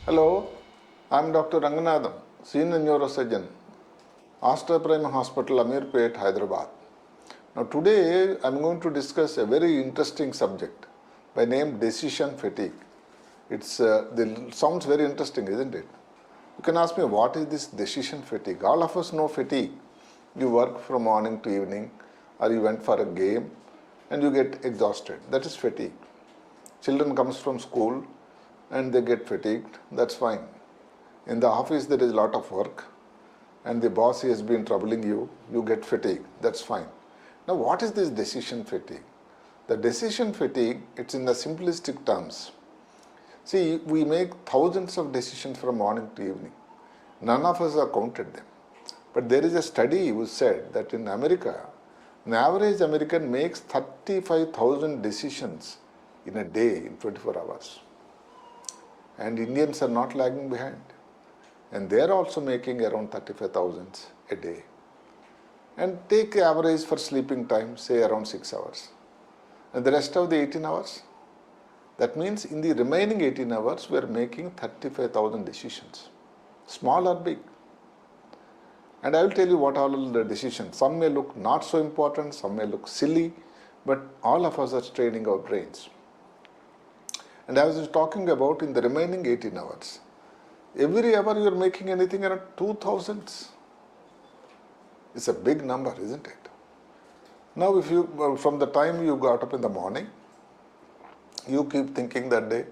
Hello, I am Dr. Ranganatham, Senior Neurosurgeon, Astra Prime Hospital, Amirpet, Hyderabad. Now today I am going to discuss a very interesting subject by name decision fatigue. It sounds very interesting, isn't it? You can ask me, what is this decision fatigue? All of us know fatigue. You work from morning to evening, or you went for a game and you get exhausted. That is fatigue. Children comes from school and they get fatigued. That's fine. In the office there is a lot of work and the boss has been troubling you. You get fatigued. That's fine. Now what is this decision fatigue? The decision fatigue, it's in the simplistic terms. See, we make thousands of decisions from morning to evening. None of us have counted them. But there is a study which said that in America, an average American makes 35,000 decisions in a day in 24 hours. And Indians are not lagging behind. And they are also making around 35,000 a day. And take average for sleeping time, say around 6 hours. And the rest of the 18 hours, that means in the remaining 18 hours, we are making 35,000 decisions, small or big. And I will tell you what all the decisions. Some may look not so important, some may look silly, but all of us are straining our brains. And I was talking about in the remaining 18 hours, every hour you are making anything around 2,000. It's a big number, isn't it? Now, if you, from the time you got up in the morning, you keep thinking that day,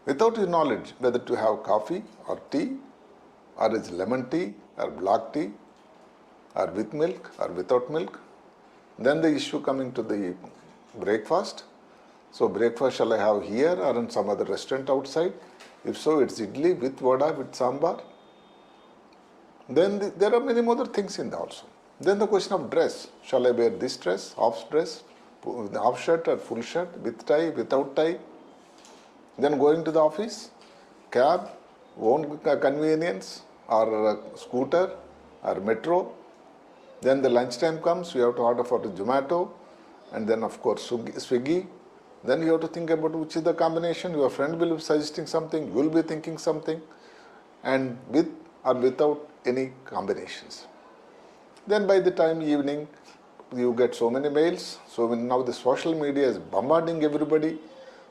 without your knowledge whether to have coffee or tea, or is lemon tea or black tea, or with milk or without milk. Then the issue coming to the breakfast. So breakfast shall I have here or in some other restaurant outside? If so, it's idli with vada, with sambar. Then there are many other things in there also. Then the question of dress. Shall I wear this dress, half dress, half shirt or full shirt, with tie, without tie? Then going to the office, cab, own convenience, or scooter, or metro. Then the lunchtime comes, you have to order for the Zomato, and then of course Swiggy. Then you have to think about which is the combination. Your friend will be suggesting something, you will be thinking something, and with or without any combinations. Then by the time evening, you get so many mails. So now the social media is bombarding everybody.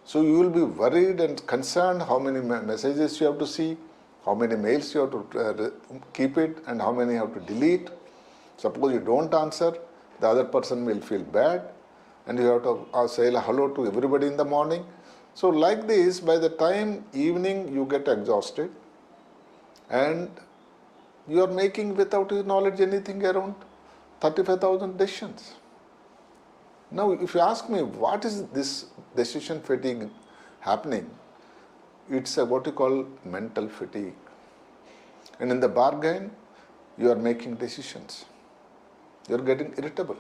So you will be worried and concerned how many messages you have to see, how many mails you have to keep it, and how many you have to delete. Suppose you don't answer, the other person will feel bad, and you have to say hello to everybody in the morning. So like this, by the time evening you get exhausted, and you are making without your knowledge anything around 35,000 decisions. Now if you ask me what is this decision fatigue happening, it's what you call mental fatigue. And in the bargain, you are making decisions. You are getting irritable.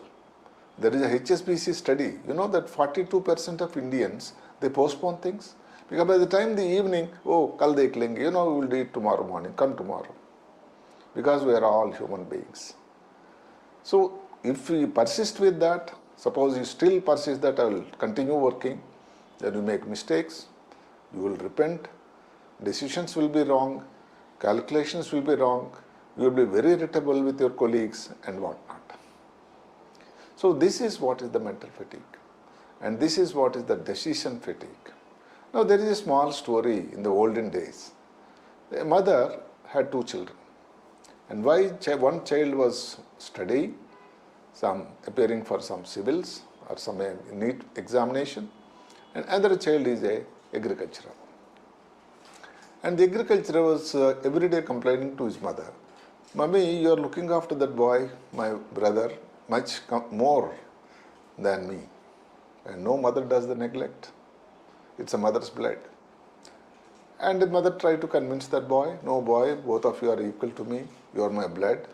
There is a HSBC study, you know that 42% of Indians, they postpone things. Because by the time the evening, oh, kal dekh lenge, we will do it tomorrow morning, come tomorrow. Because we are all human beings. So if we persist with that, suppose you still persist that I will continue working, then you make mistakes, you will repent, decisions will be wrong, calculations will be wrong, you will be very irritable with your colleagues and whatnot. So this is what is the mental fatigue, and this is what is the decision fatigue. Now there is a small story in the olden days. A mother had 2 children, and one child was studying, appearing for some civils or some NEET examination, and another child is a agricultural. And the agricultural was every day complaining to his mother, "Mummy, you are looking after that boy, my brother, much more than me. And no mother does the neglect. It's a mother's blood." And the mother tried to convince that boy, "No boy, both of you are equal to me, you are my blood."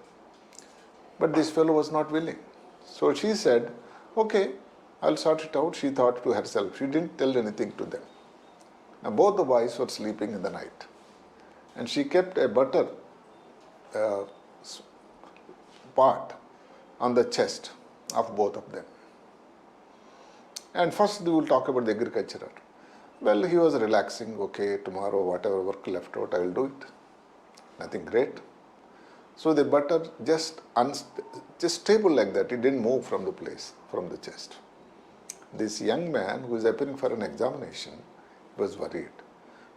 But this fellow was not willing. So she said, "Okay, I'll sort it out." She thought to herself. She didn't tell anything to them. Now both the boys were sleeping in the night. And she kept a butter pot on the chest of both of them. And first we will talk about the agriculturer. Well, he was relaxing. Okay, tomorrow whatever work left out, I will do it. Nothing great. So the butter just stable like that. It didn't move from the place, from the chest. This young man who is appearing for an examination was worried.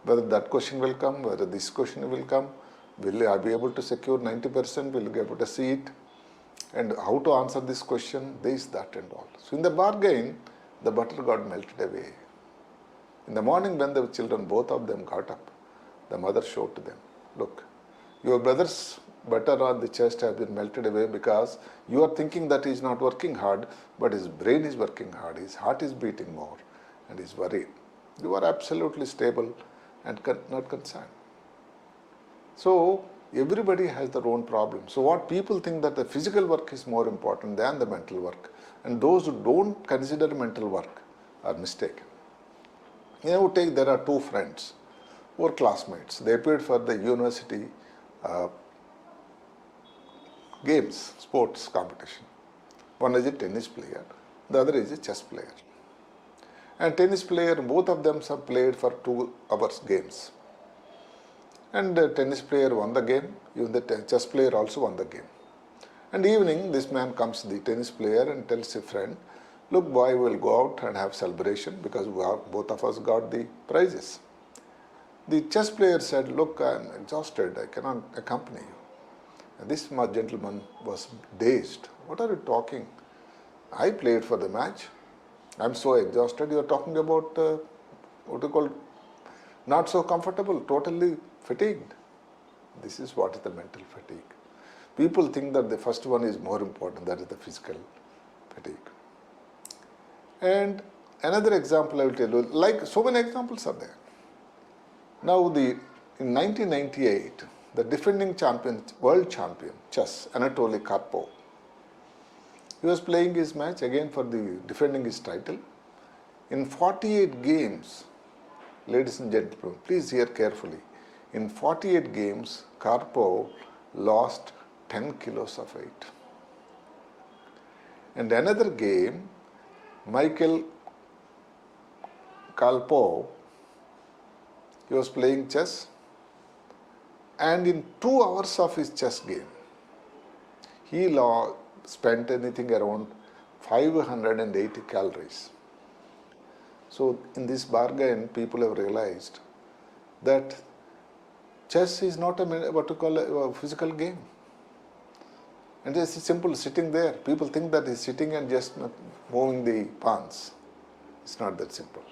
Whether that question will come, whether this question will come, will I be able to secure 90%, will I be able to see it, and how to answer this question, this, that and all. So in the bargain, the butter got melted away. In the morning when the children, both of them got up, the mother showed to them, look, your brother's butter on the chest has been melted away because you are thinking that he is not working hard, but his brain is working hard, his heart is beating more and he is worried. You are absolutely stable and not concerned. So everybody has their own problem. So what people think that the physical work is more important than the mental work, and those who don't consider mental work are mistaken. There are two friends who are classmates. They appeared for the university games, sports competition. One is a tennis player, the other is a chess player. And tennis player, both of them have played for 2 hours games. And the tennis player won the game, even the chess player also won the game. And evening, this man comes, the tennis player, and tells a friend, look boy, we will go out and have celebration because both of us got the prizes. The chess player said, look, I am exhausted, I cannot accompany you. And this gentleman was dazed. What are you talking? I played for the match. I am so exhausted. You are talking about what you call not so comfortable, totally fatigued. This is what is the mental fatigue. People think that the first one is more important, that is the physical fatigue. And another example I will tell you, like so many examples are there. Now in 1998, the defending champion, world champion, chess, Anatoly Karpov, he was playing his match again for defending his title. In 48 games, ladies and gentlemen, please hear carefully. In 48 games, Karpov lost 10 kilos of weight. And another game, Michael Karpov, he was playing chess, and in 2 hours of his chess game, he spent anything around 580 calories. So in this bargain, people have realized that chess is not a physical game. And it's simple sitting there. People think that he's sitting and just moving the pawns. It's not that simple.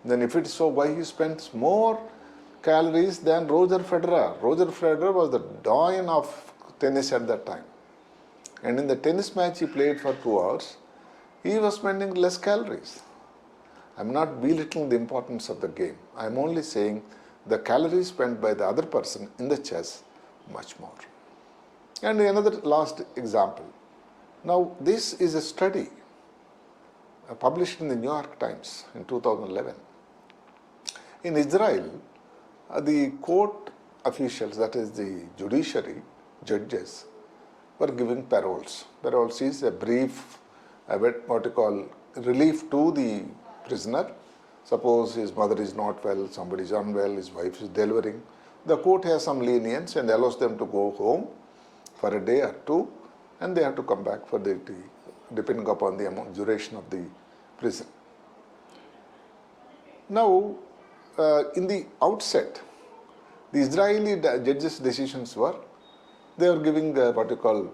Then if it's so, why he spends more calories than Roger Federer? Roger Federer was the doyen of tennis at that time. And in the tennis match he played for 2 hours, he was spending less calories. I'm not belittling the importance of the game. I'm only saying the calories spent by the other person in the chess, much more. And another last example. Now this is a study published in the New York Times in 2011. In Israel, the court officials, that is the judiciary, judges, were giving paroles. Paroles is a brief, what you call, relief to the prisoner. Suppose his mother is not well, somebody is unwell, his wife is delivering. The court has some lenience and allows them to go home for a day or 2, and they have to come back for the depending upon the duration of the prison. Now, in the outset, the Israeli judges' decisions were, they were giving what you call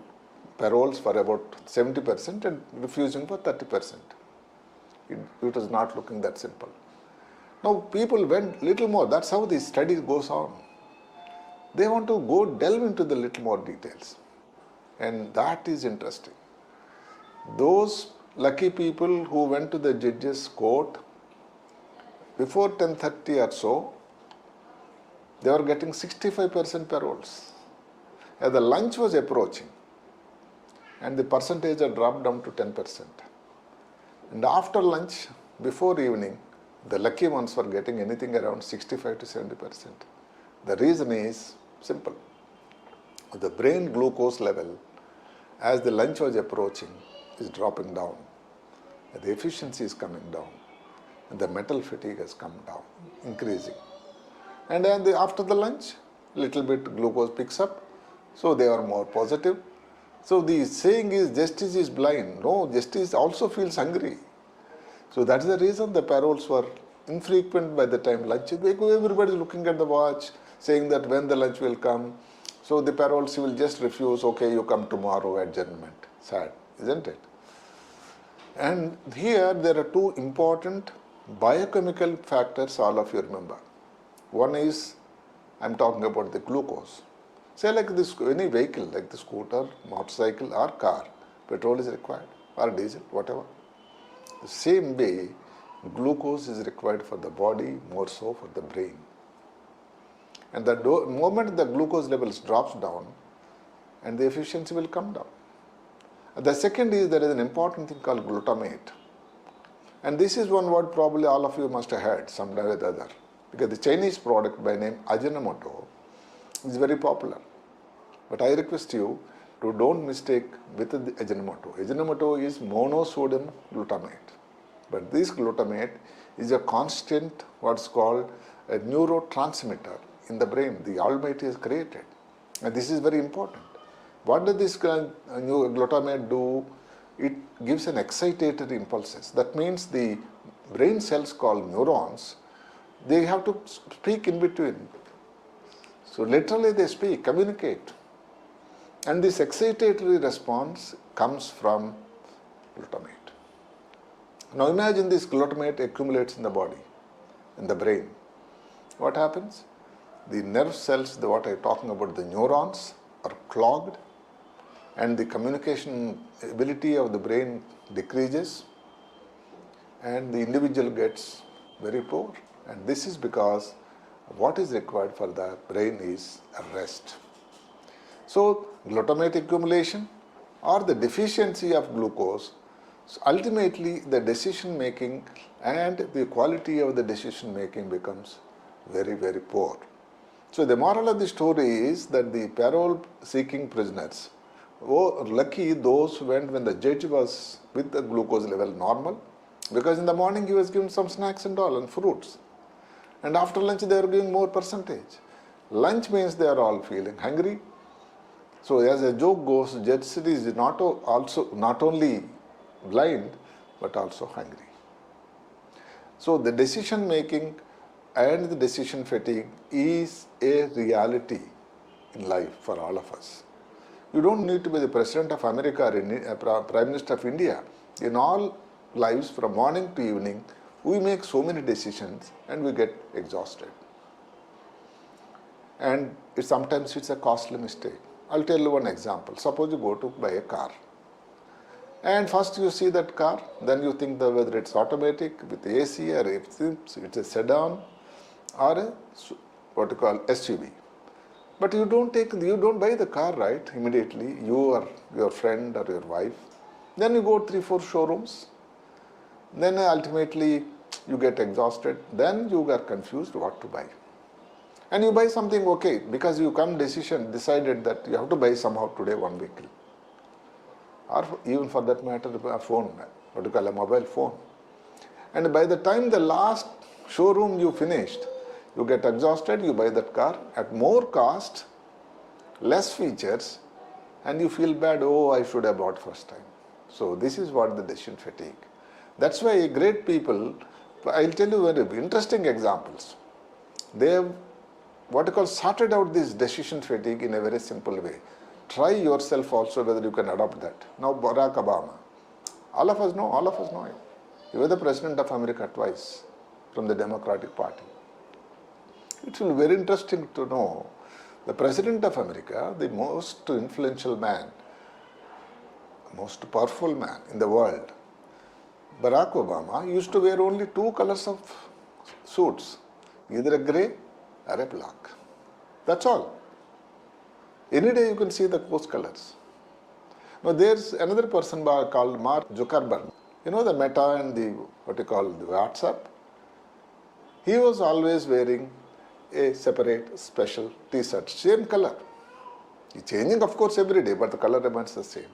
paroles for about 70% and refusing for 30%. It was not looking that simple. Now people went little more. That's how the study goes on. They want to go delve into the little more details. And that is interesting. Those lucky people who went to the judge's court before 10:30 or so, they were getting 65% paroles. As the lunch was approaching, and the percentage had dropped down to 10%. And after lunch, before evening, the lucky ones were getting anything around 65 to 70%. The reason is simple. The brain glucose level, as the lunch was approaching, is dropping down. The efficiency is coming down. the mental fatigue has come down, increasing. And then after the lunch, little bit glucose picks up, so they are more positive. So the saying is justice is blind. No, justice also feels hungry. So that is the reason the paroles were infrequent by the time lunch. Everybody is looking at the watch, saying that when the lunch will come. So the paroles will just refuse, okay, you come tomorrow, adjournment. Sad, isn't it? And here there are two important biochemical factors all of you remember. One is, I'm talking about the glucose. Say like this, any vehicle like the scooter, motorcycle or car, petrol is required or diesel, whatever. The same way, glucose is required for the body, more so for the brain. And the moment the glucose levels drops down, and the efficiency will come down. The second is there is an important thing called glutamate. And this is one word probably all of you must have heard sometime or the other. Because the Chinese product by name Ajinomoto is very popular. But I request you to don't mistake with the Ajinomoto. Ajinomoto is monosodium glutamate. But this glutamate is a constant what's called a neurotransmitter in the brain. The Almighty has created. And this is very important. What does this new glutamate do? It gives an excitatory impulses. That means the brain cells called neurons, they have to speak in between. So literally they speak, communicate. And this excitatory response comes from glutamate. Now imagine this glutamate accumulates in the body, in the brain. What happens? The nerve cells, what I'm talking about, the neurons are clogged, and the communication ability of the brain decreases, and the individual gets very poor. And this is because what is required for the brain is a rest. So glutamate accumulation or the deficiency of glucose, so ultimately the decision making and the quality of the decision making becomes very, very poor. So the moral of the story is that the parole seeking prisoners, lucky those who went when the judge was with the glucose level normal, because in the morning he was given some snacks and all and fruits. And after lunch they are giving more percentage. Lunch means they are all feeling hungry. So as a joke goes, judge is not only blind but also hungry. So the decision making and the decision fatigue is a reality in life for all of us. You don't need to be the President of America or Prime Minister of India. In all lives, from morning to evening, we make so many decisions and we get exhausted. And sometimes it's a costly mistake. I'll tell you one example. Suppose you go to buy a car. And first you see that car, then you think that whether it's automatic with AC or if it's a sedan or a what you call SUV. But you don't buy the car right immediately, you or your friend or your wife. Then you go 3-4 showrooms. Then ultimately you get exhausted. Then you are confused what to buy. And you buy something okay because you decided that you have to buy somehow today one vehicle. Or even for that matter a phone, what you call a mobile phone. And by the time the last showroom you finished, you get exhausted, you buy that car at more cost, less features, and you feel bad, oh, I should have bought first time. So this is what the decision fatigue. That's why great people, I'll tell you very interesting examples. They have what you call sorted out this decision fatigue in a very simple way. Try yourself also whether you can adopt that. Now Barack Obama, all of us know him. He was the President of America twice from the Democratic Party. It will be very interesting to know the President of America, the most influential man, most powerful man in the world, Barack Obama used to wear only 2 colors of suits, either a grey or a black. That's all. Any day you can see those colors. Now there's another person called Mark Zuckerberg. You know the Meta and the what you call the WhatsApp? He was always wearing a separate special t-shirt, same color. He's changing of course every day, but the color remains the same.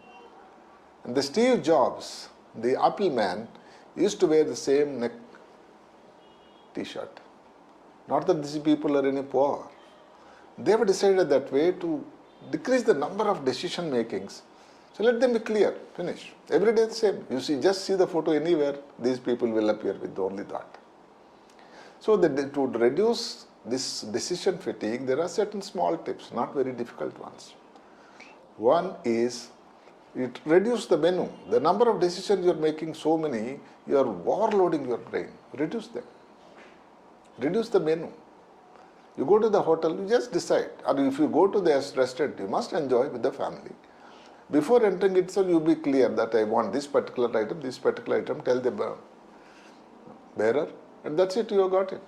And the Steve Jobs, the Apple man, used to wear the same neck t-shirt. Not that these people are any poor. They have decided that way to decrease the number of decision makings. So let them be clear, finish. Every day the same. You see, just see the photo anywhere, these people will appear with only that. So to reduce this decision fatigue, there are certain small tips, not very difficult ones. One is, it reduce the menu. The number of decisions you are making so many, you are overloading your brain. Reduce them. Reduce the menu. You go to the hotel, you just decide. Or if you go to the restaurant, you must enjoy with the family. Before entering itself, you be clear that I want this particular item, tell the bearer, and that's it, you have got it.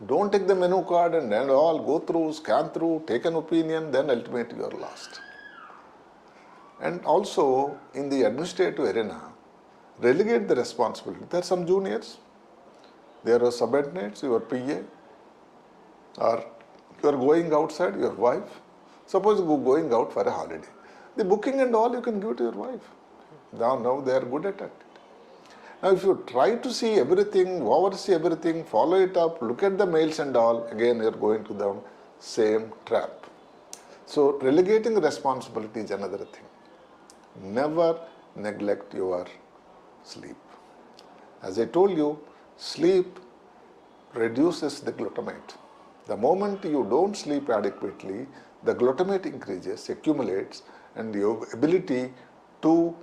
Don't take the menu card and all, go through, scan through, take an opinion, then ultimately you are lost. And also, in the administrative arena, relegate the responsibility. There are some juniors, there are subordinates, your PA, or you are going outside, your wife. Suppose you are going out for a holiday. The booking and all you can give to your wife. Now they are good at it. Now if you try to see everything, oversee everything, follow it up, look at the mails and all, again you are going to the same trap. So relegating responsibility is another thing. Never neglect your sleep. As I told you, sleep reduces the glutamate. The moment you don't sleep adequately, the glutamate increases, accumulates, and your ability to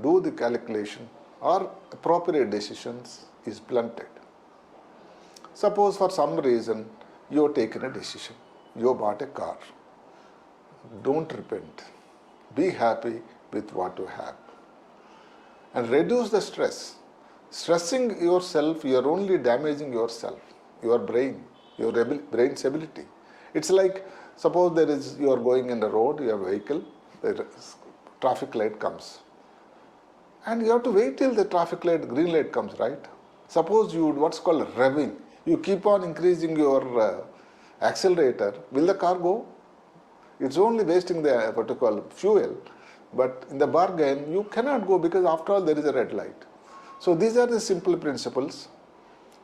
do the calculation or appropriate decisions is blunted. Suppose for some reason you have taken a decision, you bought a car. Don't repent. Be happy with what you have. And reduce the stress. Stressing yourself, you are only damaging yourself, your brain, your brain's ability. It's like, suppose you are going in the road, you have a vehicle, the traffic light comes. And you have to wait till the traffic light, green light comes, right? Suppose you, what's called revving, you keep on increasing your accelerator, will the car go? It's only wasting the what you call fuel, but in the bargain, you cannot go because after all there is a red light. So these are the simple principles.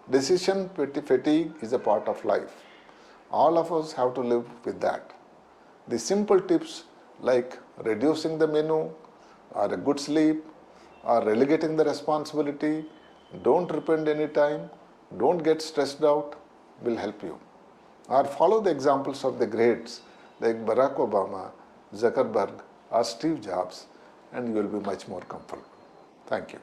Decision fatigue is a part of life. All of us have to live with that. The simple tips like reducing the menu, or a good sleep, or relegating the responsibility, don't repent any time, don't get stressed out, will help you. Or follow the examples of the greats like Barack Obama, Zuckerberg, or Steve Jobs, and you will be much more comfortable. Thank you.